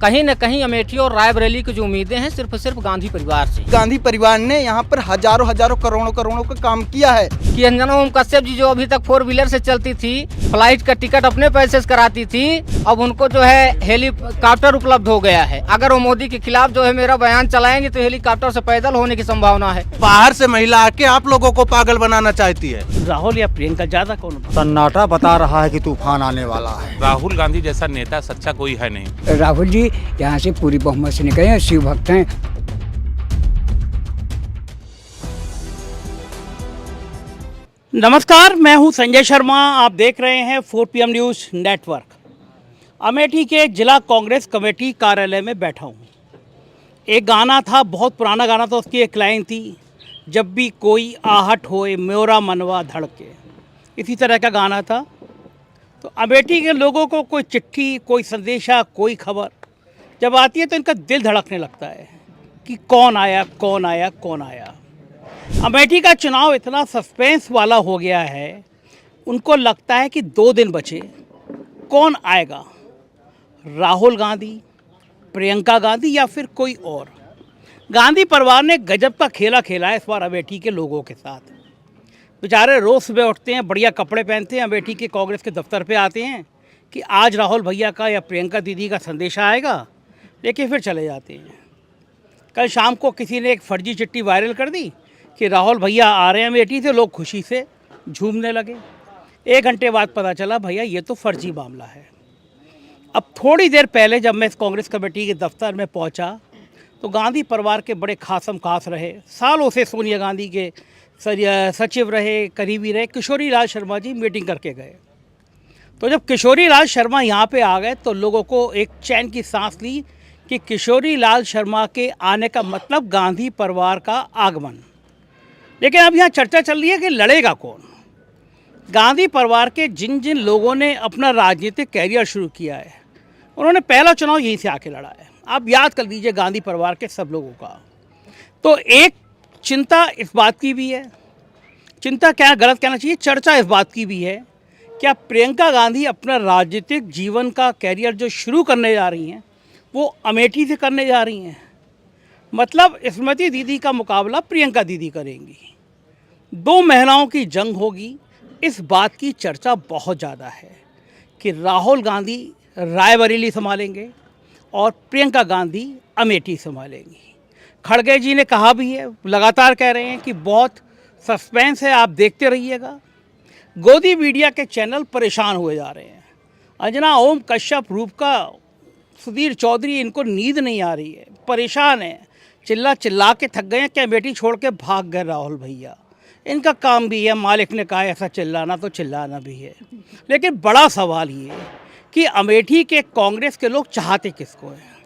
कहीं न कहीं अमेठी और रायबरेली की जो उम्मीदें हैं सिर्फ गांधी परिवार से। गांधी परिवार ने यहाँ पर हजारों करोड़ों का काम किया है कि अंजना ओम कश्यप जी जो अभी तक 4 व्हीलर से चलती थी, फ्लाइट का टिकट अपने पैसे से कराती थी, अब उनको जो है हेलीकॉप्टर उपलब्ध हो गया है। अगर वो मोदी के खिलाफ जो है मेरा बयान चलाएंगे तो हेलीकॉप्टर से पैदल होने की संभावना है। बाहर से महिला आके आप लोगों को पागल बनाना चाहती है। राहुल या प्रियंका ज्यादा कौन? सन्नाटा बता रहा है कि तूफान आने वाला है। राहुल गांधी जैसा नेता सच्चा कोई है नहीं। राहुल जी यहाँ से पूरी बहुमत से निकले हैं, शिव भक्त हैं। नमस्कार, मैं हूं संजय शर्मा। आप देख रहे हैं 4 PM न्यूज़ नेटवर्क। अमेठी के जिला कांग्रेस कमेटी कार्यालय में बैठा हूं। एक गाना था, बहुत पुराना गाना था, उसकी एक लाइन थी, जब भी कोई आहट होए मेरा मनवा धड़के। इसी तरह का गाना था। तो अमेठी के लोगों को कोई चिट्ठी, कोई संदेशा, कोई खबर जब आती है तो इनका दिल धड़कने लगता है कि कौन आया कौन आया कौन आया। अमेठी का चुनाव इतना सस्पेंस वाला हो गया है, उनको लगता है कि 2 दिन बचे, कौन आएगा, राहुल गांधी, प्रियंका गांधी या फिर कोई और। गांधी परिवार ने गजब का खेला खेला है इस बार अमेठी के लोगों के साथ। बेचारे रोज़ सुबह उठते हैं, बढ़िया कपड़े पहनते हैं, अमेठी के कांग्रेस के दफ्तर पे आते हैं कि आज राहुल भैया का या प्रियंका दीदी का संदेशा आएगा, लेकिन फिर चले जाते हैं। कल शाम को किसी ने एक फर्जी चिट्ठी वायरल कर दी कि राहुल भैया आ रहे हैं अमेठी से, लोग खुशी से झूमने लगे। 1 घंटे बाद पता चला भैया ये तो फर्जी मामला है। अब थोड़ी देर पहले जब मैं इस कांग्रेस कमेटी के दफ्तर में पहुंचा तो गांधी परिवार के बड़े खासम खास रहे, सालों से सोनिया गांधी के सचिव रहे, करीबी रहे, किशोरी लाल शर्मा जी मीटिंग करके गए। तो जब किशोरी लाल शर्मा यहाँ पे आ गए तो लोगों को एक चैन की सांस ली कि किशोरी लाल शर्मा के आने का मतलब गांधी परिवार का आगमन। लेकिन अब यहाँ चर्चा चल रही है कि लड़ेगा कौन। गांधी परिवार के जिन जिन लोगों ने अपना राजनीतिक कैरियर शुरू किया है, उन्होंने पहला चुनाव यहीं से आके लड़ा है। आप याद कर लीजिए गांधी परिवार के सब लोगों का। तो एक चिंता इस बात की भी है, चिंता क्या गलत कहना चाहिए, चर्चा इस बात की भी है, क्या प्रियंका गांधी अपना राजनीतिक जीवन का कैरियर जो शुरू करने जा रही हैं वो अमेठी से करने जा रही हैं। मतलब स्मृति दीदी का मुकाबला प्रियंका दीदी करेंगी, 2 महिलाओं की जंग होगी। इस बात की चर्चा बहुत ज़्यादा है कि राहुल गांधी रायबरेली संभालेंगे और प्रियंका गांधी अमेठी संभालेंगी। खड़गे जी ने कहा भी है, लगातार कह रहे हैं कि बहुत सस्पेंस है, आप देखते रहिएगा। गोदी मीडिया के चैनल परेशान हुए जा रहे हैं। अंजना ओम कश्यप, रूपका, सुधीर चौधरी, इनको नींद नहीं आ रही है, परेशान है, चिल्ला के थक गए हैं कि अमेठी छोड़ के भाग गए राहुल भैया। इनका काम भी है, मालिक ने कहा ऐसा चिल्लाना तो चिल्लाना भी है। लेकिन बड़ा सवाल ये है कि अमेठी के कांग्रेस के लोग चाहते किसको हैं,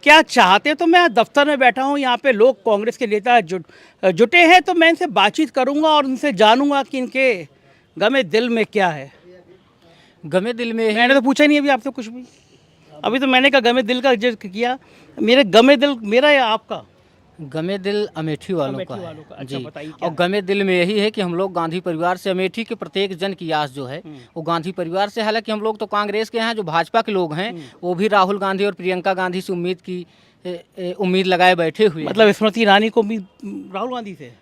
क्या चाहते। तो मैं दफ्तर में बैठा हूँ, यहाँ पे लोग कांग्रेस के नेता जुटे हैं, तो मैं इनसे बातचीत करूँगा और उनसे जानूँगा कि इनके गमे दिल में क्या है। गमे दिल में मैंने तो पूछा ही नहीं अभी आपसे कुछ भी। अभी तो मैंने कहा गमे दिल का जिक्र किया। मेरे गमे दिल मेरा या आपका? गमे दिल अमेठी वालों का है। अच्छा, जी। बताइए और गमे दिल में यही है कि हम लोग गांधी परिवार से, अमेठी के प्रत्येक जन की आस जो है वो गांधी परिवार से। हालांकि हम लोग तो कांग्रेस के हैं, जो भाजपा के लोग हैं वो भी राहुल गांधी और प्रियंका गांधी से उम्मीद लगाए बैठे हुए। मतलब स्मृति ईरानी को भी राहुल गांधी से?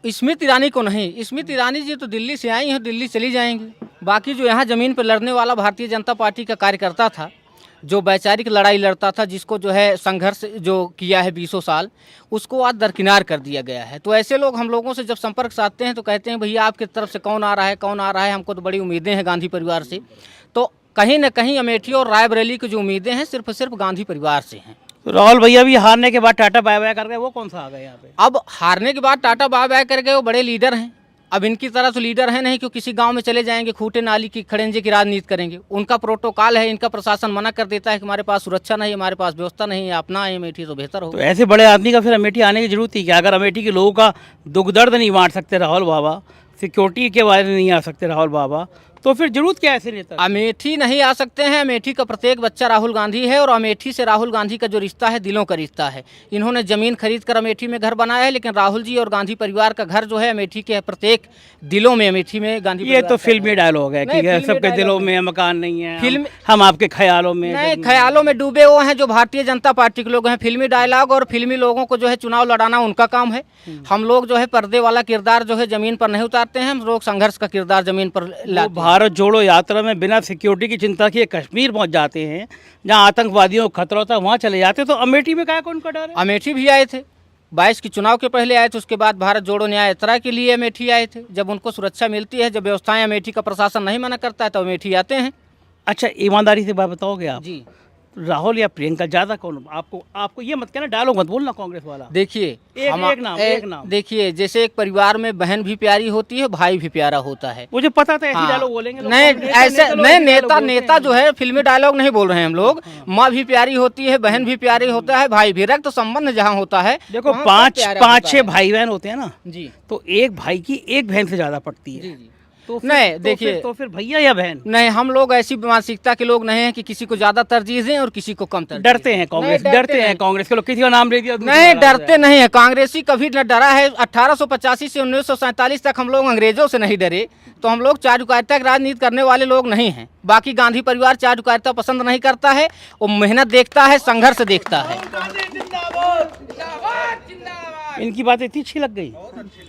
स्मृति ईरानी को नहीं, स्मृति ईरानी जी तो दिल्ली से आई हैं, दिल्ली चली जाएंगी। बाकी जो यहाँ ज़मीन पर लड़ने वाला भारतीय जनता पार्टी का कार्यकर्ता था, जो वैचारिक लड़ाई लड़ता था, जिसको जो है संघर्ष जो किया है 20 साल, उसको आज दरकिनार कर दिया गया है। तो ऐसे लोग हम लोगों से जब संपर्क साधते हैं तो कहते हैं भैया आपकी तरफ से कौन आ रहा है, कौन आ रहा है। हमको तो बड़ी उम्मीदें हैं गांधी परिवार से। तो कहीं न कहीं अमेठी और रायबरेली की जो उम्मीदें हैं सिर्फ गांधी परिवार से हैं। तो राहुल भैया भी हारने के बाद टाटा बाय बाय कर गए, वो कौन सा आ गए यहाँ पे? अब हारने के बाद टाटा बाय बाय कर गए, वो बड़े लीडर हैं। अब इनकी तरह तो लीडर है नहीं कि किसी गांव में चले जाएंगे, खूंटे नाली की खड़ंजे की राजनीति करेंगे। उनका प्रोटोकॉल है, इनका प्रशासन मना कर देता है कि हमारे पास सुरक्षा नहीं, हमारे पास व्यवस्था नहीं है, अपना आए अमेठी तो बेहतर हो। तो ऐसे बड़े आदमी का फिर अमेठी आने की जरूरत थी क्या? अगर अमेठी के लोगों का दुख दर्द नहीं बांट सकते राहुल बाबा, सिक्योरिटी के बारे में नहीं आ सकते राहुल बाबा, तो फिर जरूरत क्या है ऐसे नेता की? अमेठी नहीं आ सकते हैं। अमेठी का प्रत्येक बच्चा राहुल गांधी है और अमेठी से राहुल गांधी का जो रिश्ता है दिलों का रिश्ता है। इन्होंने ज़मीन खरीद कर अमेठी में घर बनाया है, लेकिन राहुल जी और गांधी परिवार का घर जो है अमेठी के प्रत्येक दिलों में, अमेठी में गांधी ये परिवार तो का फिल्मी घर है। डायलॉग है नहीं, कि फिल्मी सबके डायलॉग दिलों है। में मकान नहीं है, फिल्म- हम आपके ख्यालों में नहीं, ख्यालों में डूबे वो हैं जो भारतीय जनता पार्टी के लोग हैं। फिल्मी डायलॉग और फिल्मी लोगों को जो है चुनाव लड़ाना उनका काम है। हम लोग जो है पर्दे वाला किरदार जो है जमीन पर नहीं उतारते हैं, हम लोग संघर्ष का किरदार जमीन पर वो लाते हैं। भारत जोड़ो यात्रा में बिना सिक्योरिटी की चिंता किए कश्मीर पहुंच जाते हैं, जहां आतंकवादियों को खतरा होता है वहां चले जाते हैं, तो अमेठी में क्या कौन का डर है? अमेठी भी आए थे 22 के चुनाव के पहले आए थे, उसके बाद भारत जोड़ो न्याय यात्रा के लिए अमेठी आए थे। जब उनको सुरक्षा मिलती है, जब व्यवस्थाएं अमेठी का प्रशासन नहीं मना करता है तो अमेठी आते हैं। अच्छा, ईमानदारी से बात बताओगे आप, जी राहुल या प्रियंका ज्यादा कौन? आपको ये मत कहना, डायलॉग मत बोलना कांग्रेस वाला। देखिए एक नाम। देखिए, जैसे एक परिवार में बहन भी प्यारी होती है, भाई भी प्यारा होता है। मुझे पता था ऐसी हाँ। डायलॉग बोलेंगे लोग। नहीं, नेता- ऐसे नेता लोग नहीं, ऐसे नेता dialogue नेता बोलते जो है फिल्मी डायलॉग नहीं बोल रहे हैं हम लोग। माँ भी प्यारी होती है, बहन भी प्यारी होता है, भाई भी। रक्त संबंध जहाँ होता है, देखो, वहाँ सब पांच प्यारा पांच होता छह है। भाई बहन होते हैं ना, जी तो एक भाई की एक बहन से ज्यादा पड़ती है। जी जी। तो नहीं, देखिए, तो फिर भैया या बहन? नहीं, हम लोग ऐसी मानसिकता के लोग नहीं हैं कि किसी को ज्यादा तरजीह दें और किसी को कम तरजीह दें। डरते हैं कांग्रेस, नहीं, डरते हैं नहीं। कांग्रेस के लोग, किसी का नाम ले दिया दूसरा नहीं, नाम डरते ले नहीं है। कांग्रेसी कभी न डरा है। 1885 से 1947 तक हम लोग अंग्रेजों से नहीं डरे, तो हम लोग चाटुकारिता की राजनीति करने वाले लोग नहीं हैं। बाकी गांधी परिवार चाटुकारिता पसंद नहीं करता है, वो मेहनत देखता है, संघर्ष देखता है। इनकी बात इतनी अच्छी लग गई।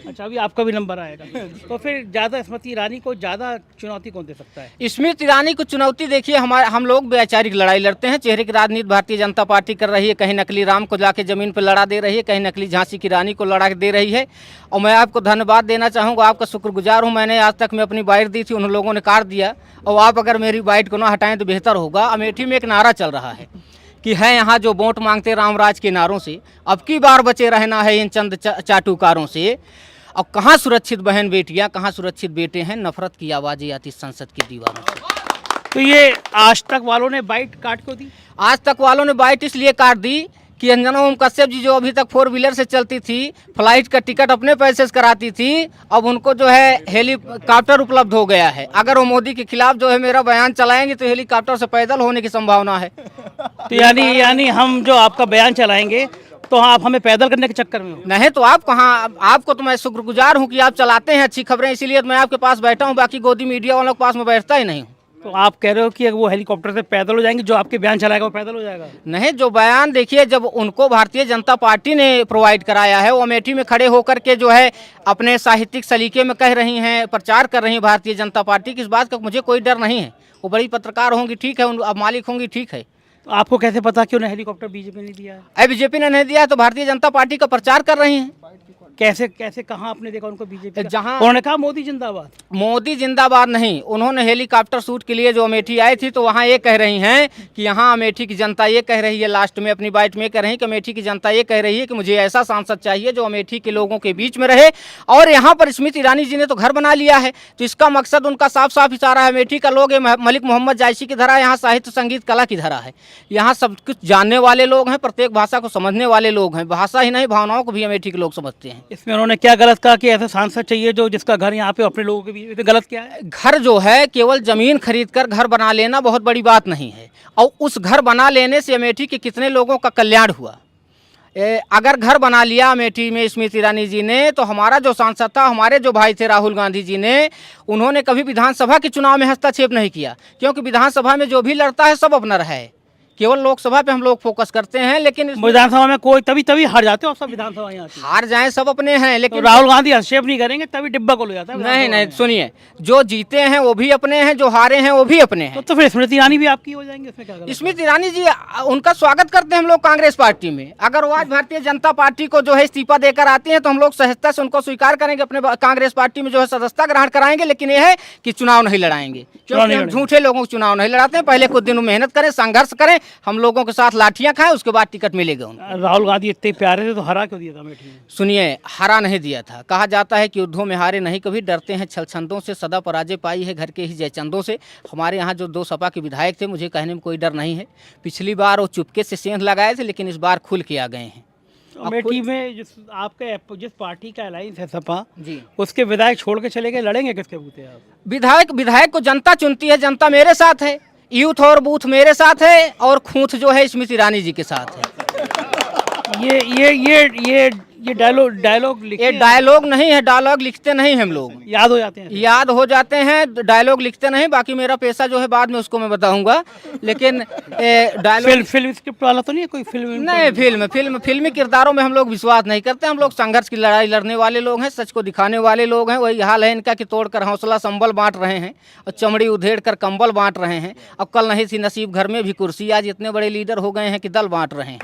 अच्छा, अभी आपका भी नंबर आएगा। तो फिर ज्यादा स्मृति ईरानी को ज्यादा चुनौती कौन दे सकता है? स्मृति ईरानी को चुनौती, देखिए, हम लोग वैचारिक लड़ाई लड़ते हैं। चेहरे की राजनीति भारतीय जनता पार्टी कर रही है। कहीं नकली राम को लाके जमीन पर लड़ा दे रही है, कहीं नकली झांसी की रानी को लड़ा दे रही है। और मैं आपको धन्यवाद देना चाहूँगा, आपका शुक्रगुजार हूँ। मैंने आज तक में अपनी बाइट दी थी, उन लोगों ने काट दिया, और आप अगर मेरी बाइट को ना हटाएं तो बेहतर होगा। अमेठी में एक नारा चल रहा है कि है यहाँ जो वोट मांगते रामराज के नारों से, अब की बार बचे रहना है इन चंद चाटुकारों से। अब कहाँ सुरक्षित बहन बेटियाँ, कहाँ सुरक्षित बेटे हैं, नफरत की आवाज़ें आती संसद की दीवारों से। तो ये आज तक वालों ने बाइट काट क्यों दी? आज तक वालों ने बाइट इसलिए काट दी कि अंजना ओम कश्यप जी जो अभी तक 4 व्हीलर से चलती थी, फ्लाइट का टिकट अपने पैसे से कराती थी, अब उनको जो है हेलीकॉप्टर उपलब्ध हो गया है। अगर वो मोदी के खिलाफ जो है मेरा बयान चलाएंगे तो हेलीकॉप्टर से पैदल होने की संभावना है। तो यानी हम जो आपका बयान चलाएंगे तो आप हमें पैदल करने के चक्कर में हो? नहीं तो आप कहाँ, आपको तो मैं शुक्रगुजार हूँ कि आप चलाते हैं अच्छी खबरें, इसीलिए तो मैं आपके पास बैठा हूँ। बाकी गोदी मीडिया वालों के पास मैं बैठता ही नहीं हूँ। तो आप कह रहे हो कि वो हेलीकॉप्टर से पैदल हो जाएंगे, जो आपके बयान चलाएगा वो पैदल हो जाएगा? नहीं, जो बयान, देखिए, जब उनको भारतीय जनता पार्टी ने प्रोवाइड कराया है, वो अमेठी में खड़े होकर के जो है अपने साहित्यिक सलीके में कह रही हैं, प्रचार कर रही हैं भारतीय जनता पार्टी की। इस बात का मुझे कोई डर नहीं है। वो बड़ी पत्रकार होंगी, ठीक है, अब मालिक होंगी, ठीक है। तो आपको कैसे पता कि उन्हें हेलीकॉप्टर बीजेपी ने दिया है? अब बीजेपी ने नहीं दिया तो भारतीय जनता पार्टी का प्रचार कर रही हैं। कैसे कैसे कहाँ आपने देखा उनको बीजेपी? जहाँ- उन्होंने कहा मोदी जिंदाबाद। मोदी जिंदाबाद नहीं, उन्होंने हेलीकॉप्टर शूट के लिए जो अमेठी आई थी तो वहाँ ये कह रही हैं कि यहाँ अमेठी की जनता ये कह रही है, लास्ट में अपनी बाइट में कह रही है कि अमेठी की जनता ये कह रही है कि मुझे ऐसा सांसद चाहिए जो अमेठी के लोगों के बीच में रहे। और यहाँ पर स्मृति ईरानी जी ने तो घर बना लिया है, तो इसका मकसद उनका साफ साफ इशारा है। अमेठी का लोग मलिक मोहम्मद जायसी की धरा, यहाँ साहित्य संगीत कला की धरा है। यहाँ सब कुछ जानने वाले लोग हैं, प्रत्येक भाषा को समझने वाले लोग हैं। भाषा ही नहीं, भावनाओं को भी अमेठी के लोग समझते हैं। इसमें उन्होंने क्या गलत कहा कि ऐसा सांसद चाहिए जो जिसका घर यहाँ पे अपने लोगों के बीच में? गलत क्या है? घर जो है, केवल जमीन खरीद कर घर बना लेना बहुत बड़ी बात नहीं है, और उस घर बना लेने से अमेठी के कितने लोगों का कल्याण हुआ। अगर घर बना लिया अमेठी में स्मृति ईरानी जी ने, तो हमारा जो सांसद था, हमारे जो भाई थे राहुल गांधी जी ने, उन्होंने कभी विधानसभा के चुनाव में हस्तक्षेप नहीं किया, क्योंकि विधानसभा में जो भी लड़ता है सब अपना रहा है। केवल लोकसभा पे हम लोग फोकस करते हैं, लेकिन विधानसभा में कोई तभी हार जाते हो आप सब। विधानसभा यहाँ की हार जाएं सब अपने हैं, तो लेकिन राहुल गांधी हस्तक्षेप नहीं करेंगे तभी डिब्बा को ले जाता है। नहीं नहीं, सुनिए, जो जीते हैं वो भी अपने हैं, जो हारे हैं वो भी अपने हैं। तो फिर स्मृति ईरानी भी आपकी हो जाएंगे, इसमें क्या गलत है? स्मृति ईरानी जी, उनका स्वागत करते हैं हम लोग कांग्रेस पार्टी में। अगर वो आज भारतीय जनता पार्टी को जो है इस्तीफा देकर आती हैं तो हम लोग सहजता से उनको स्वीकार करेंगे, अपने कांग्रेस पार्टी में जो है सदस्यता ग्रहण कराएंगे। लेकिन ये है कि चुनाव नहीं लड़ाएंगे, क्योंकि हम झूठे लोगों को चुनाव नहीं लड़ाते हैं। पहले कुछ दिन मेहनत करें, संघर्ष करें, हम लोगों के साथ लाठियां खाएं, उसके बाद टिकट मिलेगा उनको। राहुल गांधी इतने प्यारे थे तो हरा क्यों दिया था अमेठी में? सुनिए, हरा नहीं दिया था। कहा जाता है कि युद्धों में हारे नहीं कभी, डरते हैं छलछंदों से, सदा पराजय पाई है घर के ही जयचंदों से। हमारे यहाँ जो 2 सपा के विधायक थे, मुझे कहने में कोई डर नहीं है। पिछली बार वो चुपके से सेंध लगाए थे, लेकिन इस बार खुल के आ गए हैं। अमेठी में जिस पार्टी का अलायंस है सपा जी उसके विधायक छोड़ के चले गए, लड़ेंगे किसके बूते आप? विधायक को जनता चुनती है, जनता मेरे साथ है, यूथ और बूथ मेरे साथ है, और खूंथ जो है स्मृति ईरानी जी के साथ है। ये डायलॉग लिखे ये डायलॉग नहीं है, डायलॉग लिखते नहीं हम लोग, याद हो जाते हैं। याद हो जाते हैं, डायलॉग लिखते नहीं। बाकी मेरा पेशा जो है बाद में उसको मैं बताऊंगा, लेकिन डायलॉग फिल्म स्क्रिप्ट वाला तो नहीं है कोई? नहीं, फिल्मी किरदारों में हम लोग विश्वास नहीं करते। हम लोग संघर्ष की लड़ाई लड़ने वाले लोग हैं, सच को दिखाने वाले लोग हैं। वही हाल है इनका कि तोड़कर हौसला संबल बांट रहे हैं और चमड़ी उधेड़ कर कंबल बांट रहे हैं। अब कल नहीं थी नसीब घर में भी कुर्सी, आज इतने बड़े लीडर हो गए हैं कि दल बांट रहे हैं।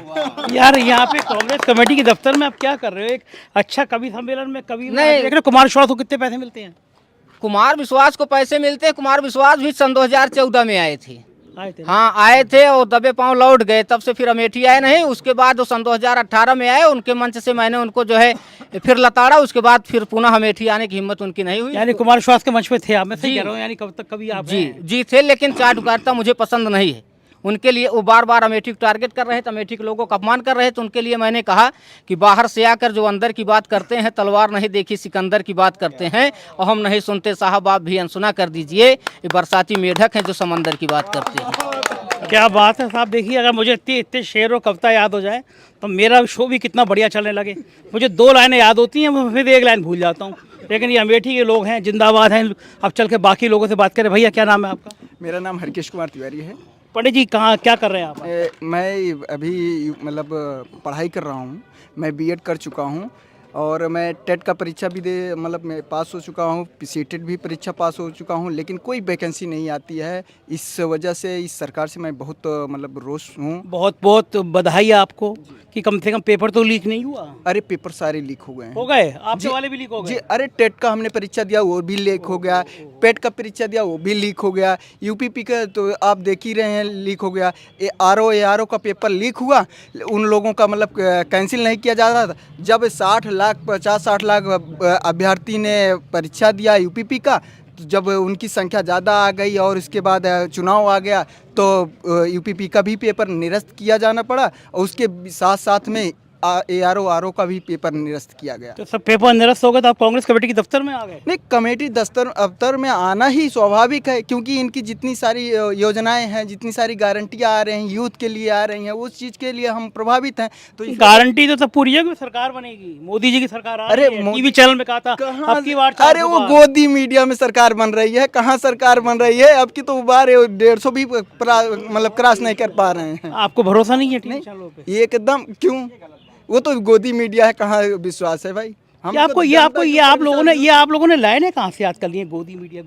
यार यहाँ पे कांग्रेस कमेटी के दफ्तर में आप क्या कर रहे हो? एक अच्छा कवि सम्मेलन में कवि नहीं। देख रहे हो, कुमार विश्वास को कितने पैसे मिलते हैं? कुमार विश्वास को पैसे मिलते हैं। कुमार विश्वास भी सन 2014 में आए थे। आए थे? हाँ आए थे और दबे पांव लौट गए, तब से फिर अमेठी आए नहीं। उसके बाद वो सन 2018 में आए, उनके मंच से मैंने उनको जो है फिर लताड़ा। उसके बाद फिर पुनः अमेठी आने की हिम्मत उनकी नहीं हुई। यानी कुमार विश्वास के मंच पे थे आप? मैं सही जी। कह रहा हूँ, यानी कब तक कभी आप जी थे, लेकिन चाटुकारिता मुझे पसंद नहीं है। उनके लिए वो बार बार अमेठी को टारगेट कर रहे थे, अमेठी के लोगों का अपमान कर रहे थे। उनके लिए मैंने कहा कि बाहर से आकर जो अंदर की बात करते हैं, तलवार नहीं देखी सिकंदर की बात करते हैं, और हम नहीं सुनते साहब आप भी अनसुना कर दीजिए। ये बरसाती मेढक हैं जो समंदर की बात करते हैं। क्या बात है साहब। देखिए, अगर मुझे इतने शेर और कविता याद हो जाए तो मेरा शो भी कितना बढ़िया चलने लगे। मुझे 2 लाइनें याद होती हैं, मैं फिर 1 लाइन भूल जाता हूँ। लेकिन ये अमेठी के लोग हैं, जिंदाबाद हैं। अब चल के बाकी लोगों से बात करें। भैया क्या नाम है आपका? मेरा नाम हरकेश कुमार तिवारी है। पंडित जी क्या कर रहे हैं आप? मैं अभी मतलब पढ़ाई कर रहा हूँ। मैं बीएड कर चुका हूँ और मैं टेट का परीक्षा भी मतलब मैं पास हो चुका हूँ, सीटेट भी परीक्षा पास हो चुका हूँ, लेकिन कोई वैकेंसी नहीं आती है। इस वजह से इस सरकार से मैं बहुत मतलब रोष हूँ। बहुत बहुत बधाई आपको कि कम से कम पेपर तो लीक नहीं हुआ। अरे पेपर सारे लीक हो गए हैं। हो गए? आपके वाले भी लीक हो गए? जी, अरे टेट का हमने परीक्षा दिया वो भी लीक हो गया, पेट का परीक्षा दिया वो भी लीक हो गया, यूपीपी का तो आप देख ही रहे हैं लीक हो गया। आरओ का पेपर लीक हुआ, उन लोगों का मतलब कैंसिल नहीं किया जा रहा था। जब 50-60 लाख अभ्यर्थी ने परीक्षा दिया यूपीपी का, तो जब उनकी संख्या ज़्यादा आ गई और उसके बाद चुनाव आ गया तो यूपीपी का भी पेपर निरस्त किया जाना पड़ा, और उसके साथ साथ में आरओ का भी पेपर निरस्त किया गया। तो सब पेपर निरस्त हो गए तो आप कांग्रेस कमेटी के दफ्तर में आ गए? नहीं, कमेटी दफ्तर में आना ही स्वाभाविक है, क्योंकि इनकी जितनी सारी योजनाएं हैं, जितनी सारी गारंटियां आ रही हैं, यूथ के लिए आ रही हैं, उस चीज़ के लिए हम प्रभावित हैं। तो गारंटी तो सब पूरी है कि सरकार बनेगी, मोदी जी की सरकार आ रही है। टीवी चैनल में कहा था अब की बार। अरे वो गोदी मीडिया में सरकार बन रही है, कहाँ सरकार बन रही है? अब की तो बार 150 भी मतलब क्रॉस नहीं कर पा रहे हैं। आपको भरोसा नहीं है टीवी चैनलों पे? एकदम क्यों, वो तो गोदी मीडिया है, कहाँ विश्वास है भाई? ये आप लोगों ने लाइनें कहाँ से याद कर ली हैं? गोदी मीडिया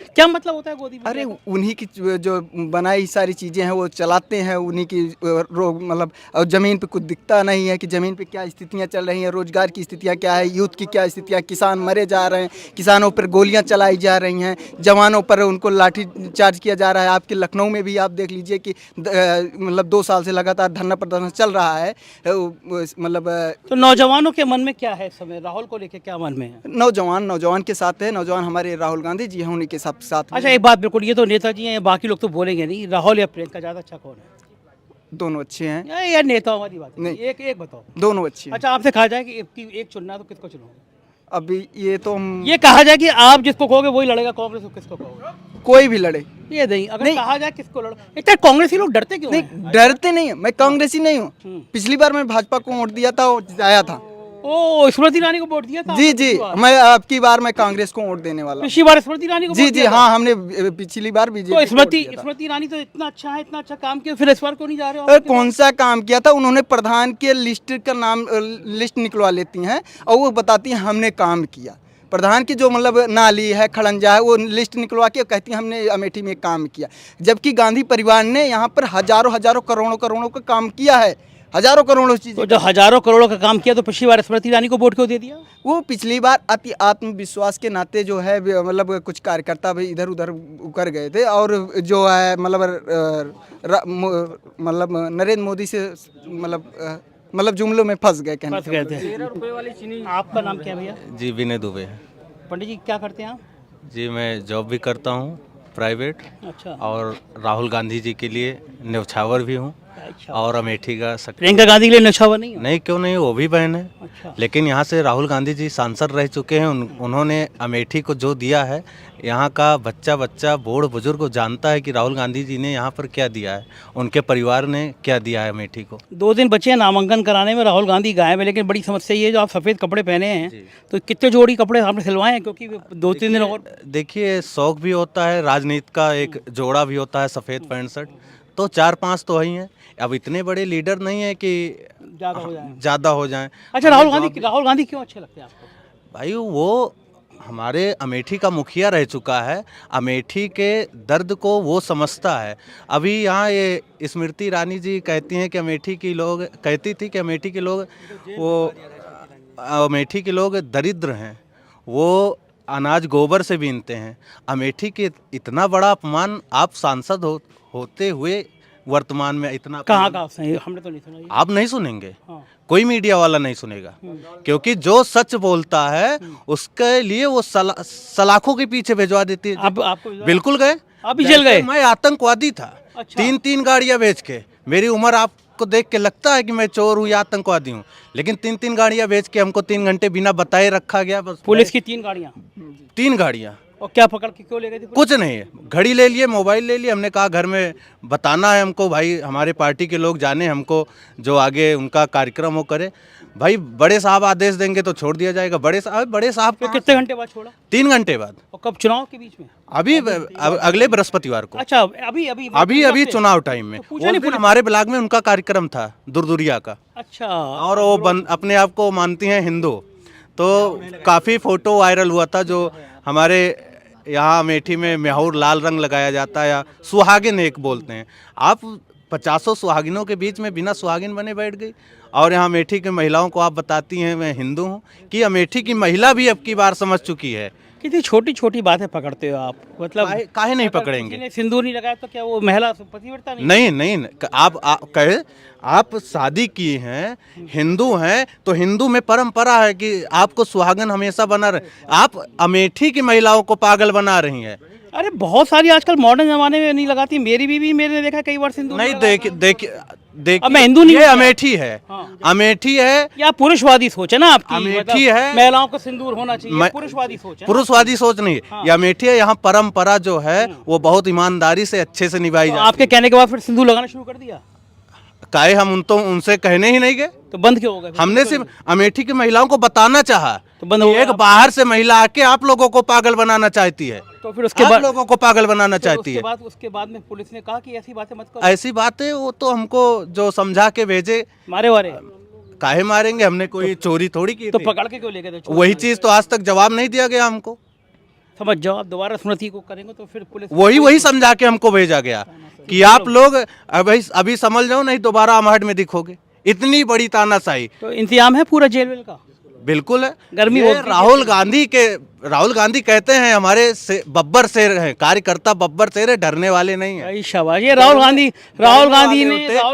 क्या मतलब होता है गोदी मीडिया? अरे उन्हीं की जो बनाई सारी चीज़ें हैं वो चलाते हैं, उन्हीं की मतलब और ज़मीन पे कुछ दिखता नहीं है कि ज़मीन पे क्या स्थितियाँ चल रही हैं, रोजगार की स्थितियाँ क्या है, यूथ की क्या स्थितियाँ, किसान मरे जा रहे हैं, किसानों पर गोलियाँ चलाई जा रही हैं, जवानों पर उनको लाठी चार्ज किया जा रहा है। आपके लखनऊ में भी आप देख लीजिए कि मतलब 2 साल से लगातार धरना प्रदर्शन चल रहा है। मतलब तो नौजवानों के मन में क्या है इस समय? राहुल को लेके क्या मन में है? नौजवान के साथ है। नौजवान हमारे राहुल गांधी जी हैं, उन्हीं के साथ। अच्छा, एक बात बिल्कुल, ये तो नेताजी हैं, बाकी लोग तो बोलेंगे नहीं, राहुल या प्रियंका ज़्यादा अच्छा कौन है? दोनों अच्छे हैं। यार नेता हमारी बात नहीं। एक बताओ। दोनों अच्छे हैं। अच्छा, आपसे कहा जाए कि एक चुनना तो किसको चुनोगे? अभी ये तो ये कहा जाए कि आप जिसको कहोगे वही लड़ेगा, कांग्रेस को किसको कहोगे? कोई भी लड़े। ये नहीं, अगर कहा जाए किसको लड़ो, इतना कांग्रेसी लोग डरते क्यों हैं? नहीं, डरते नहीं है। मैं कांग्रेसी नहीं हूँ। पिछली बार मैं भाजपा को वोट दिया था, वो आया था। ओ, स्मृति ईरानी को वोट दिया था? जी, मैं अब की बार मैं कांग्रेस को वोट देने वाला हूँ। पिछली बार स्मृति ईरानी को? जी, हाँ, हमने पिछली बार बीजेपी तो स्मृति ईरानी तो इतना अच्छा काम किया, फिर इस बार क्यों नहीं जा रहे हो? कौन सा काम किया था उन्होंने? प्रधान के लिस्ट का नाम लिस्ट निकलवा लेती हैं और वो बताती हैं हमने काम किया। प्रधान की जो मतलब नाली है, खड़ंजा है, वो लिस्ट निकलवा के कहती हैं हमने अमेठी में काम किया, जबकि गांधी परिवार ने यहाँ पर हजारों करोड़ों का काम किया है, हजारों करोड़ों चीज़ें। तो जब हजारों करोड़ों का काम किया तो पिछली बार स्मृति ईरानी को वोट क्यों दे दिया? वो पिछली बार अति आत्मविश्वास के नाते जो है मतलब कुछ कार्यकर्ता भी इधर उधर उकर गए थे, और जो है मतलब नरेंद्र मोदी से मतलब जुमलों में फंस गए, फंस गए थे। आपका नाम क्या भैया? जी विनय दुबे। पंडित जी क्या करते हैं आप? जी मैं जॉब भी करता हूँ प्राइवेट, अच्छा। और राहुल गांधी जी के लिए न्यौछावर भी हूँ। और अमेठी का प्रियंका गांधी के लिए नौछावर नहीं है? नहीं, क्यों नहीं, वो भी बहन है। अच्छा। लेकिन यहाँ से राहुल गांधी जी सांसद रह चुके हैं। उन्होंने अमेठी को जो दिया है, यहाँ का बच्चा बच्चा बूढ़ बुजुर्ग को जानता है कि राहुल गांधी जी ने यहाँ पर क्या दिया है, उनके परिवार ने क्या दिया है अमेठी को। 2 दिन बचे हैं नामांकन कराने में, राहुल गांधी गायब है। लेकिन बड़ी समस्या ये है, जो आप सफ़ेद कपड़े पहने हैं, तो कितने जोड़ी कपड़े आपने सिलवाए हैं? क्योंकि 2-3 दिन और देखिए, शौक भी होता है, राजनीति का एक जोड़ा भी होता है सफ़ेद पैंट शर्ट, तो 4-5 तो ही हैं। अब इतने बड़े लीडर नहीं है कि ज़्यादा हो जाए। अच्छा, राहुल गांधी क्यों अच्छे लगते हैं आपको? भाई वो हमारे अमेठी का मुखिया रह चुका है, अमेठी के दर्द को वो समझता है। अभी यहाँ ये स्मृति ईरानी जी कहती हैं कि अमेठी के लोग, कहती थी कि अमेठी के लोग, वो अमेठी के लोग दरिद्र हैं, वो अनाज गोबर से बीनते हैं। अमेठी के इतना बड़ा अपमान आप सांसद होते हुए वर्तमान में इतना कहाँ हमने तो नहीं सुना ये। आप नहीं सुनेंगे, हाँ। कोई मीडिया वाला नहीं सुनेगा, क्योंकि जो सच बोलता है उसके लिए वो सलाखों के पीछे भिजवा देती है। आपको बिल्कुल गए, आप भी जल गए? मैं आतंकवादी था। अच्छा। 3-3 गाड़ियां बेच के, मेरी उम्र आपको देख के लगता है कि मैं चोर हूँ या आतंकवादी हूँ, लेकिन 3-3 गाड़ियां बेच के हमको 3 घंटे बिना बताए रखा गया। बस पुलिस की 3 गाड़ियाँ, 3 गाड़ियां, और क्या पकड़ के क्यों ले गए थे? कुछ नहीं है, घड़ी ले लिए, मोबाइल ले लिए। हमने कहा घर में बताना है हमको, भाई हमारे पार्टी के लोग जाने हमको, जो आगे उनका कार्यक्रम हो करे। भाई बड़े साहब आदेश देंगे तो छोड़ दिया जाएगा। बड़े साहब तो कितने घंटे बाद छोड़ा? 3 घंटे बाद। और कब? चुनाव के बीच में? अभी अगले बृहस्पतिवार को। अच्छा, अभी चुनाव टाइम में पूछा नहीं पुलिस? हमारे ब्लॉक में उनका कार्यक्रम था, दुरदुरिया का। अच्छा। और वो अपने आप को मानती हैं हिंदू, तो काफ़ी फोटो वायरल हुआ था। जो हमारे यहाँ अमेठी में म्याहूर लाल रंग लगाया जाता है, या सुहागिन एक बोलते हैं। आप 50 सुहागिनों के बीच में बिना सुहागिन बने बैठ गई। और यहाँ अमेठी की महिलाओं को आप बताती हैं मैं हिंदू हूँ, कि अमेठी की महिला भी अब की बार समझ चुकी है। कितनी छोटी छोटी बातें पकड़ते हो आप, मतलब काहे नहीं पकड़ेंगे? किसी ने सिंदूर नहीं लगाया तो क्या वो महिला पतिव्रता नहीं? नहीं, आप कहे आप शादी की हैं, हिंदू हैं, तो हिंदू में परंपरा है कि आपको सुहागन हमेशा बना रहे। आप अमेठी की महिलाओं को पागल बना रही हैं। अरे बहुत सारी आजकल मॉडर्न जमाने में नहीं लगाती। मेरी बीवी, मैंने देखा कई बार सिंदूर नहीं, देखिए अब मैं हिंदू नहीं, ये अमेठी है। हाँ। अमेठी है या पुरुषवादी सोच है ना आपकी? अमेठी है, महिलाओं को सिंदूर होना चाहिए, पुरुषवादी सोच है। पुरुषवादी सोच नहीं है। हाँ। ये अमेठी है, यहाँ परंपरा जो है वो बहुत ईमानदारी से अच्छे से निभाई तो जाती है। आपके कहने के बाद फिर सिंदूर लगाना शुरू कर दिया? काहे हम उनसे कहने ही नहीं गए, तो बंद क्यों हो गए? हमने सिर्फ अमेठी की महिलाओं को बताना चाहा। तो बंद हो गया। एक बाहर से महिला आके आप लोगों को पागल बनाना चाहती है, तो फिर उसके आप बाद लोगों को पागल बनाना चाहती है। उसके बाद में पुलिस ने कहा कि ऐसी बातें मत करो। ऐसी बातें वो तो हमको जो समझा के भेजे। मारे वारे काहे मारेंगे, हमने कोई चोरी थोड़ी की तो थी। पकड़ के क्यों ले गए थे? वही चीज तो आज तक जवाब नहीं दिया गया हमको। समझ जाओ, आप दोबारा स्मृति को करेंगे तो फिर पुलिस वही समझा के हमको भेजा गया कि आप लोग अभी समझ जाओ, नहीं दोबारा अमहट में दिखोगे। इतनी बड़ी तानाशाही। तो इंतजाम है पूरा जेल वेल का? बिल्कुल है। गर्मी ये बहुत राहुल गांधी कहते हैं हमारे बब्बर शेर हैं, कार्यकर्ता बब्बर शेर है, डरने वाले नहीं है। भाई शाबाश, ये राहुल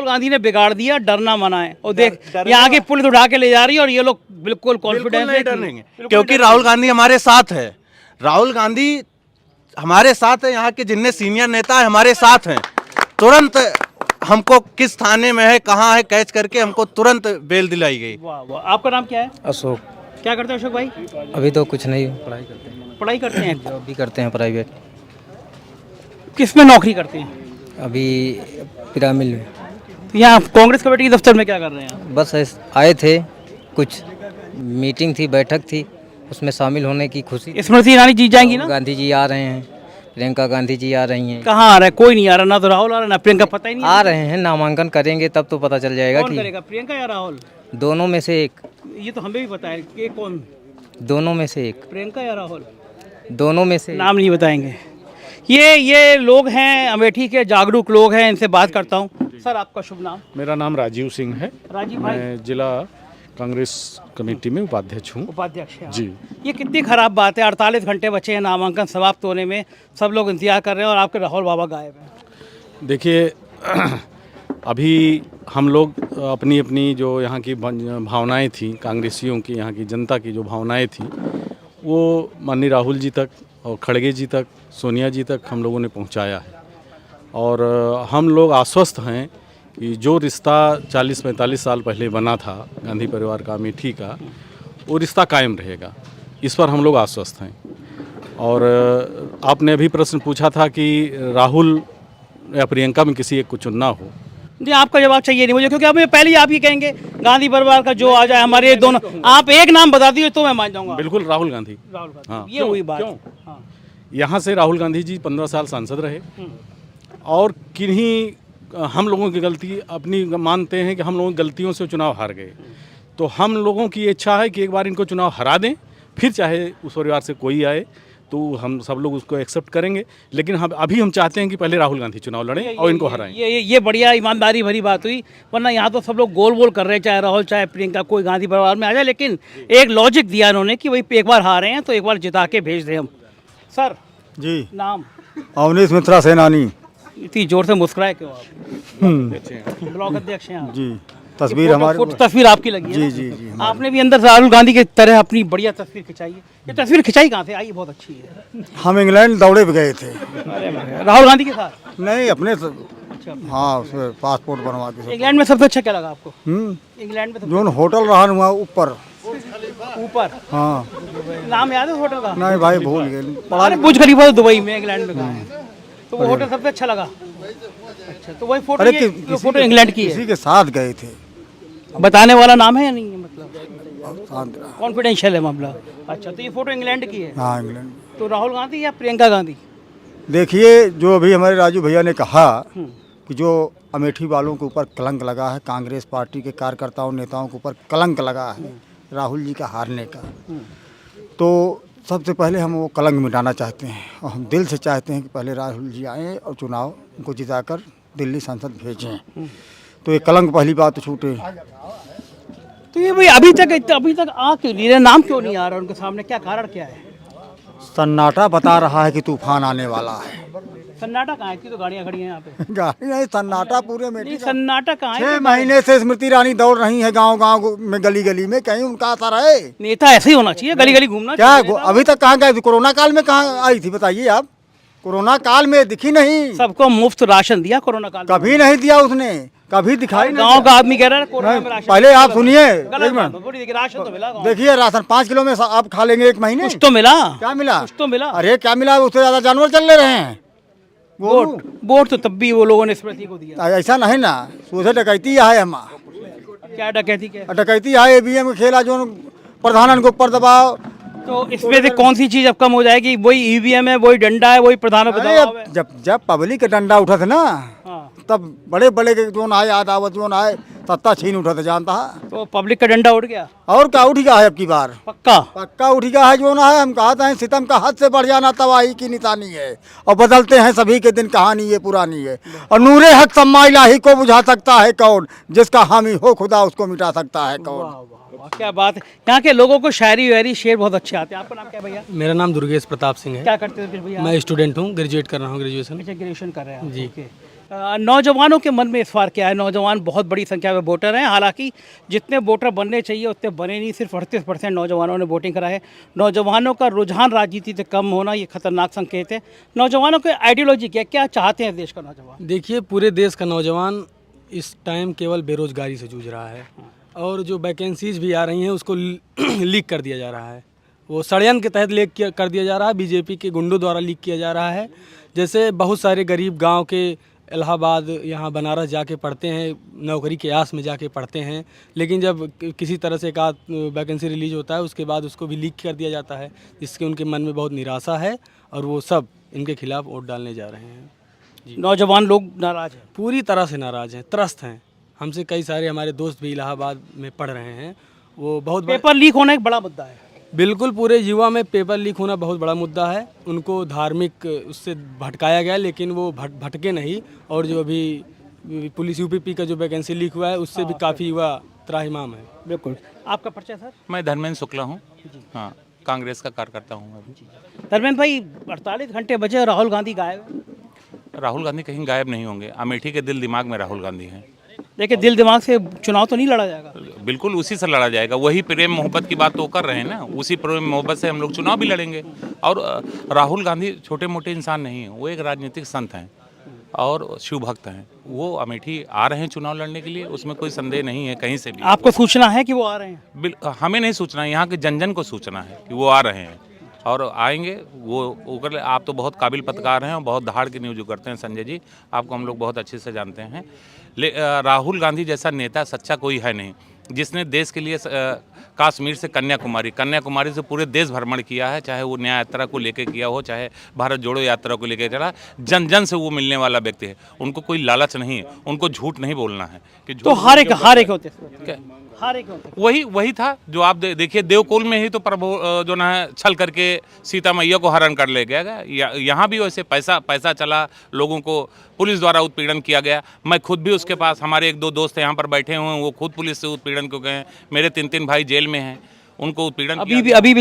गांधी ने बिगाड़ दिया, डरना मना है। और देख, यहाँ की पुलिस उठा के ले जा रही है और ये लोग बिल्कुल कॉन्फिडेंस नहीं डरेंगे, क्योंकि राहुल गांधी हमारे साथ है। राहुल गांधी हमारे साथ है, यहाँ के जितने सीनियर नेता है हमारे साथ हैं। तुरंत हमको किस थाने में है, कहाँ है, कैच करके हमको तुरंत बेल दिलाई गई। वाह वाह। आपका नाम क्या है? अशोक। क्या करते हैं अशोक भाई? अभी तो कुछ नहीं, पढ़ाई करते हैं। पढ़ाई करते हैं? जॉब भी करते हैं प्राइवेट। किस में नौकरी करते हैं? अभी पिरामिल में। तो यहाँ कांग्रेस कमेटी के दफ्तर में क्या कर रहे हैं आप? बस आए थे, कुछ मीटिंग थी, बैठक थी, उसमें शामिल होने की खुशी। स्मृति ईरानी जीत जाएंगी ना? गांधी जी आ रहे हैं, प्रियंका गांधी जी आ रही हैं। कहाँ आ रहा है? कोई नहीं आ रहा, ना तो राहुल आ रहा है ना प्रियंका, पता ही नहीं आ रहे हैं, नामांकन करेंगे तब तो पता चल जाएगा कौन कि करेगा, प्रियंका या राहुल? दोनों में से एक। ये तो हमें भी पता है कि कौन, दोनों में से एक। प्रियंका या राहुल? दोनों में से नाम नहीं बताएंगे। ये लोग हैं अमेठी के, जागरूक लोग हैं, इनसे बात करता हूँ। सर आपका शुभ नाम? मेरा नाम राजीव सिंह है। राजीव भाई, मैं जिला कांग्रेस कमेटी में उपाध्यक्ष हूँ। उपाध्यक्ष हैं जी। ये कितनी खराब बात है, 48 घंटे बचे हैं नामांकन समाप्त होने में, सब लोग इंतजार कर रहे हैं और आपके राहुल बाबा गायब हैं। देखिए, अभी हम लोग अपनी अपनी जो यहाँ की भावनाएं थी, कांग्रेसियों की, यहाँ की जनता की जो भावनाएं थी, वो माननीय राहुल जी तक और खड़गे जी तक, सोनिया जी तक हम लोगों ने पहुँचाया है। और हम लोग आश्वस्त हैं कि जो रिश्ता 40-45 साल पहले बना था गांधी परिवार का अमेठी का, वो रिश्ता कायम रहेगा, इस पर हम लोग आश्वस्त हैं। और आपने अभी प्रश्न पूछा था कि राहुल या प्रियंका में किसी एक को चुनना हो। जी, आपका जवाब चाहिए नहीं मुझे, क्योंकि अब पहले ही आप ही कहेंगे गांधी परिवार का जो आ जाए, हमारे दोनों, आप एक नाम बता दीजिए तो मैं मान जाऊंगा। बिल्कुल राहुल गांधी। राहुल गांधी, हाँ, ये हुई बात। क्यों? हाँ। यहाँ से राहुल गांधी जी 15 साल सांसद रहे और किन्हीं हम लोगों की गलती अपनी मानते हैं कि हम लोगों की गलतियों से चुनाव हार गए, तो हम लोगों की इच्छा है कि एक बार इनको चुनाव हरा दें, फिर चाहे उस परिवार से कोई आए तो हम सब लोग उसको एक्सेप्ट करेंगे, लेकिन हम चाहते हैं कि पहले राहुल गांधी चुनाव लड़ें और इनको हराएं। ये बढ़िया ईमानदारी भरी बात हुई, वरना यहाँ तो सब लोग गोल गोल कर रहे हैं, चाहे राहुल चाहे प्रियंका, कोई गांधी परिवार में आ जाए, लेकिन एक लॉजिक दिया उन्होंने कि भाई एक बार हारे हैं तो एक बार जिता के भेज दें हम। सर जी, नाम? अवनीश मित्रा सेनानी। इतनी जोर से मुस्कुराए क्यों आप? ब्लॉक अध्यक्ष हैं आप? जी, तस्वीर हमारे तस्वीर आपकी लगी है? जी जी जी, आपने भी अंदर से राहुल गांधी की तरह अपनी बढ़िया तस्वीर खिंचाई है। ये तस्वीर खिंचाई कहाँ से? आई बहुत अच्छी है। हम इंग्लैंड दौड़े भी गए थे। राहुल गांधी के साथ? नहीं, अपने हाँ, उसमें पासपोर्ट बनवा के। इंग्लैंड में सबसे अच्छा क्या लगा आपको? इंग्लैंड में जो होटल रहा हुआ ऊपर ऊपर, हाँ, नाम याद है होटल का? नहीं भाई, भूल गए। अरे बुर्ज खलीफा तो दुबई में, इंग्लैंड में कहाँ है? तो वो होटल सबसे अच्छा लगा। अच्छा, तो वही फोटो, ये फोटो इंग्लैंड की है? किसी के साथ गए थे। बताने वाला नाम है या नहीं है? मतलब शांत रहा। कॉन्फिडेंशियल है मामला। अच्छा, तो ये फोटो इंग्लैंड की है? हाँ, इंग्लैंड। तो राहुल गांधी या प्रियंका गांधी? देखिए, जो अभी हमारे राजू भैया ने कहा कि जो अमेठी वालों के ऊपर कलंक लगा है, कांग्रेस पार्टी के कार्यकर्ताओं नेताओं के ऊपर कलंक लगा है राहुल जी का हारने का, तो सबसे पहले हम वो कलंक मिटाना चाहते हैं और हम दिल से चाहते हैं कि पहले राहुल जी आएँ और चुनाव उनको जिताकर दिल्ली संसद भेजें, तो ये कलंक पहली बात छूटे। तो ये भाई अभी तक आ क्यों नहीं रहे? नाम क्यों नहीं आ रहा उनके सामने? क्या कारण क्या है? सन्नाटा बता रहा है कि तूफान आने वाला है। सन्नाटा कहाँ है? इतनी तो गाड़ियाँ खड़ी हैं यहाँ पे। गाड़ी नहीं, सन्नाटा पूरे में। सन्नाटा कहाँ है? 6 महीने से स्मृति ईरानी दौड़ रही है गांव-गांव में, गली-गली में, कहीं उनका असर है? नेता ऐसे ही होना चाहिए, गली गली घूमना क्या चाहिए। अभी तक कहाँ गए? कोरोना काल में कहाँ आई थी बताइए आप? कोरोना काल में दिखी नहीं। सबको मुफ्त राशन दिया कोरोना काल में? कभी नहीं दिया उसने, कभी दिखाई नहीं। गांव का आदमी कह रहा है कोरोना में राशन। पहले आप सुनिए, गलत बात है, थोड़ी देखिए, राशन तो मिला गाँव में। देखिए राशन 5 किलो में आप खा लेंगे 1 महीने। कुछ तो मिला। क्या मिला? कुछ तो मिला। अरे क्या मिला? उससे ज्यादा जानवर चल ले रहे हैं। वोट तो तब भी वो लोगों ने स्मृति को दिया। ऐसा नहीं ना, उसे डकैती है हम। क्या डकैती? क्या डकैती है? ईवीएम खेला जो प्रधानन के ऊपर दबाव। तो इसमें से कौन सी चीज अब कम हो जाएगी? वही ईवीएम है, वही डंडा है, वही प्रधानों पे दबाव है। जब पब्लिक का डंडा उठा था ना, हाँ। तब बड़े बड़े जोन आए, आदावत जोन आए, सत्ता छीन उठा था, जानता है। तो पब्लिक का डंडा उठ गया? और क्या उठ गया है? अब की बार पक्का पक्का उठ गया है। जो ना है, हम कहते हैं सितम का हद से बढ़ जाना तबाही की निशानी है, और बदलते हैं सभी के दिन, कहानी ये पुरानी है। और नूरे हक सम्मा इलाही को बुझा सकता है कौन, जिसका हामी हो खुदा उसको मिटा सकता है कौन। क्या बात है। यहाँ के लोगों को शायरी वायरी शेर बहुत अच्छे आते हैं। आपका नाम क्या भैया? मेरा नाम दुर्गेश प्रताप सिंह है। क्या करते हैं फिर भैया? मैं स्टूडेंट हूँ, ग्रेजुएट कर रहा हूँ, ग्रेजुएशन। अच्छा, ग्रेजुएशन कर रहे हैं जी। ओके। नौजवानों के मन में इस बार क्या है? नौजवान बहुत बड़ी संख्या में वोटर हैं, हालांकि जितने वोटर बनने चाहिए उतने बने नहीं। सिर्फ 38% नौजवानों ने वोटिंग करा है। नौजवानों का रुझान राजनीति से कम होना ये खतरनाक संकेत है। नौजवानों की आइडियोलॉजी क्या चाहते हैं देश का नौजवान? देखिए, पूरे देश का नौजवान इस टाइम केवल बेरोजगारी से जूझ रहा है, और जो वैकेंसीज भी आ रही हैं उसको लीक कर दिया जा रहा है। वो षड्यंत्र के तहत लीक कर दिया जा रहा है, बीजेपी के गुंडों द्वारा लीक किया जा रहा है। जैसे बहुत सारे गरीब गांव के इलाहाबाद, यहाँ बनारस जाके पढ़ते हैं, नौकरी के आस में जाके पढ़ते हैं, लेकिन जब किसी तरह से एक वैकेंसी रिलीज होता है उसके बाद उसको भी लीक कर दिया जाता है, जिसके उनके मन में बहुत निराशा है और वो सब इनके खिलाफ वोट डालने जा रहे हैं। नौजवान लोग नाराज हैं, पूरी तरह से नाराज हैं, त्रस्त हैं। हमसे कई सारे हमारे दोस्त भी इलाहाबाद में पढ़ रहे हैं। वो बहुत पेपर लीक होना एक बड़ा मुद्दा है। बिल्कुल, पूरे युवा में पेपर लीक होना बहुत बड़ा मुद्दा है। उनको धार्मिक उससे भटकाया गया, लेकिन वो भटके नहीं। और जो अभी पुलिस यूपीपी का जो वैकेंसी लीक हुआ है उससे भी काफ़ी युवा त्राहिमाम है। बिल्कुल। आपका परिचय सर? मैं धर्मेंद्र शुक्ला हूँ। हाँ, कांग्रेस का कार्यकर्ता हूँ अभी। धर्मेंद्र भाई, 48 घंटे बचे और राहुल गांधी गायब है। राहुल गांधी कहीं गायब नहीं होंगे। अमेठी के दिल दिमाग में राहुल गांधी हैं। देखिए, दिल दिमाग से चुनाव तो नहीं लड़ा जाएगा। बिल्कुल उसी से लड़ा जाएगा। वही प्रेम मोहब्बत की बात तो कर रहे हैं ना, उसी प्रेम मोहब्बत से हम लोग चुनाव भी लड़ेंगे। और राहुल गांधी छोटे मोटे इंसान नहीं हैं, वो एक राजनीतिक संत हैं। और शिव भक्त हैं। वो अमेठी आ रहे हैं चुनाव लड़ने के लिए, उसमें कोई संदेह नहीं है कहीं से भी। आपको सूचना है कि वो आ रहे हैं? हमें नहीं सूचना है, यहाँ के जन जन को सूचना है कि वो आ रहे हैं और आएंगे। वो आप तो बहुत काबिल पत्रकार हैं और बहुत धाड़ की न्यूज़ करते हैं संजय जी, आपको हम लोग बहुत अच्छे से जानते हैं। राहुल गांधी जैसा नेता सच्चा कोई है नहीं, जिसने देश के लिए कश्मीर से कन्याकुमारी से पूरे देश भ्रमण किया है, चाहे वो न्याय यात्रा को लेकर किया हो, चाहे भारत जोड़ो यात्रा को लेकर चला। जन जन से वो मिलने वाला व्यक्ति है, उनको कोई लालच नहीं है, उनको झूठ नहीं बोलना है कि तो हार एक होते वही था जो आप देखिए देवकोल में ही तो प्रभु जो ना है छल करके सीता मैया को हरण कर ले गया। यहाँ भी वैसे पैसा चला, लोगों को पुलिस द्वारा उत्पीड़न किया गया। मैं खुद भी उसके पास, हमारे 1-2 दोस्त यहाँ पर बैठे हुए हैं, वो खुद पुलिस से उत्पीड़न को गए हैं। मेरे 3 भाई जेल में हैं, उनको उत्पीड़न अभी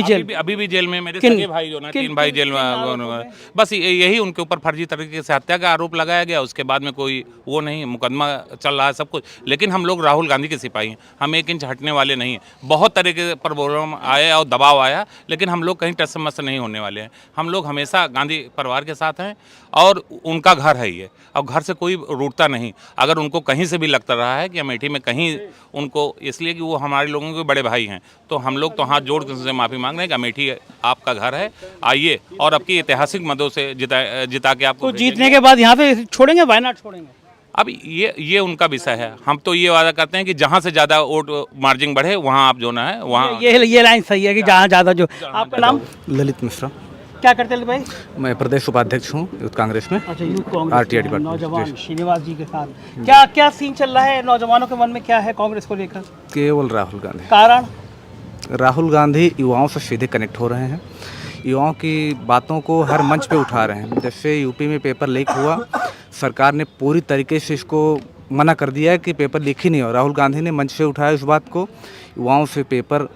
भी जेल में मेरे सगे भाई जो ना 3 भाई जेल में। बस यही उनके ऊपर फर्जी तरीके से हत्या का आरोप लगाया गया। उसके बाद में कोई वो नहीं, मुकदमा चल रहा है सब कुछ। लेकिन हम लोग राहुल गांधी के सिपाही हैं, हम 1 इंच हटने वाले नहीं हैं। बहुत तरीके पर प्रॉब्लम आए और दबाव आया, लेकिन हम लोग कहीं टस मस नहीं होने वाले हैं। हम लोग हमेशा गांधी परिवार के साथ हैं और उनका घर है ये, और घर से कोई रूठता नहीं। अगर उनको कहीं से भी लगता रहा है कि अमेठी में कहीं उनको, इसलिए कि वो हमारे लोगों के बड़े भाई हैं, तो हम लोग तो हाथ जोड़ कर उनसे माफ़ी मांग रहे हैं कि अमेठी आपका घर है, आइए और आपकी ऐतिहासिक मतों से जिता के आपको तो जीतने के बाद यहाँ पे छोड़ेंगे, वायनाड छोड़ेंगे? अब ये उनका विषय है। हम तो ये वादा करते हैं कि जहाँ से ज़्यादा वोट मार्जिन बढ़े वहाँ आप जो ना है वहाँ ये लाइन सही है कि जहाँ ज़्यादा जो। आपका नाम? ललित मिश्रा। क्या करते हैं भाई? मैं प्रदेश उपाध्यक्ष हूँ यूथ कांग्रेस में। अच्छा, यूथ कांग्रेस RTI डिपार्टमेंट। नौजवान श्रीनिवास जी के साथ क्या सीन चल रहा है? नौजवानों के मन में क्या है कांग्रेस को लेकर? केवल राहुल गांधी। कारण? राहुल गांधी युवाओं से सीधे कनेक्ट हो रहे हैं, युवाओं की बातों को हर मंच पे उठा रहे हैं। जैसे यूपी में पेपर लीक हुआ, सरकार ने पूरी तरीके से इसको मना कर दिया है कि पेपर लीक ही नहीं हो। राहुल गांधी ने मंच से उठाया इस बात को, युवाओं से पेपर,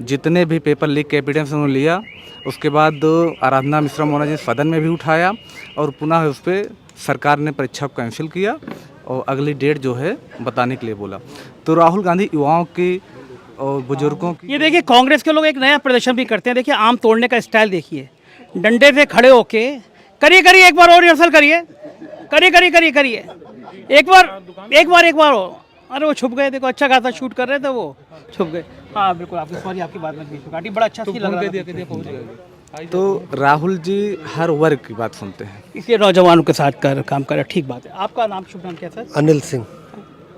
जितने भी पेपर लीक के एविडेंस उन्होंने लिया। उसके बाद आराधना मिश्रा मोना जी सदन में भी उठाया और पुनः उस पर सरकार ने परीक्षा को कैंसिल किया और अगली डेट जो है बताने के लिए बोला। तो राहुल गांधी युवाओं की और बुजुर्गों की, ये देखिए कांग्रेस के लोग एक नया प्रदर्शन भी करते हैं। देखिए आम तोड़ने का स्टाइल देखिए, डंडे से खड़े होके करिए एक बार और रिहर्सल करिए, करिए एक बार और। अरे वो छुप गए, देखो अच्छा खासा शूट कर रहे थे, वो छुप गए। हाँ बिल्कुल, आपकी सॉरी, आपकी बात में काटी, बड़ा अच्छा सी लग रहा था। तो राहुल जी हर वर्ग की बात सुनते हैं, इसलिए नौजवानों के साथ काम कर रहे, ठीक बात है। आपका नाम, शुभ नाम क्या सर? अनिल सिंह।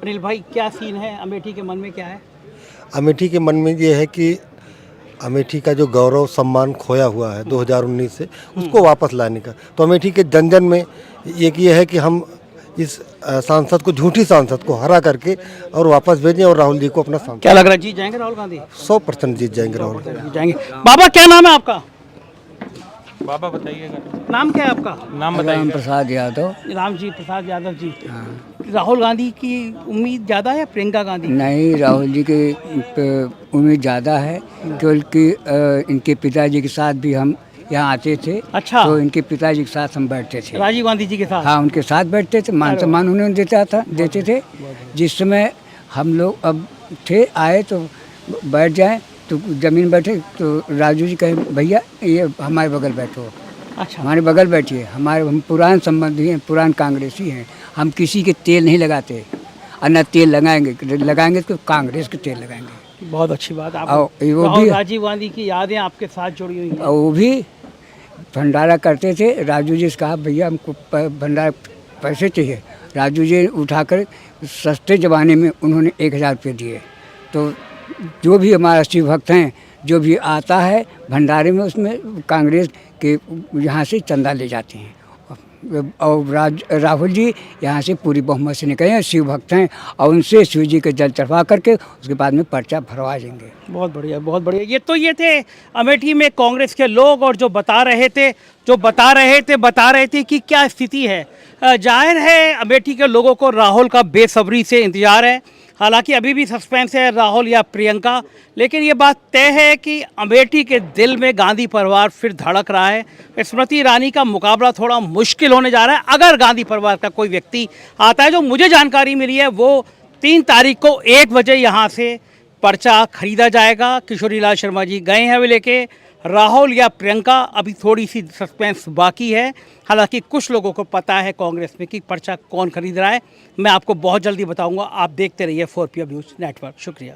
अनिल भाई, क्या सीन है अमेठी के मन में, क्या है? अमेठी के मन में ये है कि अमेठी का जो गौरव सम्मान खोया हुआ है 2019 से, उसको वापस लाने का। तो अमेठी के जन जन में एक ये है कि हम इस सांसद को, झूठी सांसद को हरा करके और वापस भेजें और राहुल जी को अपना सांसद। क्या लग रहा है, जीत जाएंगे राहुल गांधी? 100% जीत जाएंगे राहुल गांधी, जीत जाएंगे। बाबा क्या नाम है आपका? बाबा बताइएगा, नाम क्या है आपका? नाम बताइए। राम प्रसाद यादव। राम जी प्रसाद यादव जी। राहुल गांधी की उम्मीद ज़्यादा है प्रियंका गांधी? नहीं, राहुल जी की उम्मीद ज़्यादा है, क्योंकि इनके पिताजी के साथ भी हम यहाँ आते थे। अच्छा। तो इनके पिताजी के साथ हम बैठते थे, राजीव गांधी जी के साथ? हाँ, उनके साथ बैठते थे, मान सम्मान उन्हें देते थे। जिस समय हम लोग अब आए तो बैठ जाएं, तो ज़मीन बैठे तो राजू जी कहे भैया ये हमारे बगल बैठो। अच्छा, हमारे बगल बैठिए, हम पुराने संबंधी हैं, पुराने कांग्रेसी हैं। हम किसी के तेल नहीं लगाते, और न तेल लगाएंगे तो कांग्रेस के तेल लगाएंगे। बहुत अच्छी बात। आप वो भी राजीव गांधी की यादें आपके साथ जुड़ी हुई हैं। वो भी भंडारा करते थे। राजू जी से कहा भैया हमको भंडारा पैसे चाहिए, राजू जी उठाकर सस्ते ज़माने में उन्होंने 1000 रुपये दिए। तो जो भी हमारा शिव भक्त हैं, जो भी आता है भंडारे में, उसमें कांग्रेस के यहाँ से चंदा ले जाते हैं। और राहुल जी यहाँ से पूरी बहुमत से निकले हैं, शिव भक्त हैं, और उनसे शिव जी के जल चढ़वा करके उसके बाद में पर्चा भरवा देंगे। बहुत बढ़िया, बहुत बढ़िया। ये थे अमेठी में कांग्रेस के लोग, और जो बता रहे थे कि क्या स्थिति है। जाहिर है अमेठी के लोगों को राहुल का बेसब्री से इंतजार है। हालांकि अभी भी सस्पेंस है राहुल या प्रियंका, लेकिन ये बात तय है कि अमेठी के दिल में गांधी परिवार फिर धड़क रहा है। स्मृति ईरानी का मुकाबला थोड़ा मुश्किल होने जा रहा है अगर गांधी परिवार का कोई व्यक्ति आता है। जो मुझे जानकारी मिली है वो 3 तारीख को 1 बजे यहाँ से पर्चा खरीदा जाएगा। किशोरी लाल शर्मा जी गए हैं वे लेके, राहुल या प्रियंका, अभी थोड़ी सी सस्पेंस बाकी है। हालांकि कुछ लोगों को पता है कांग्रेस में कि पर्चा कौन खरीद रहा है। मैं आपको बहुत जल्दी बताऊंगा। आप देखते रहिए 4PM न्यूज़ नेटवर्क। शुक्रिया।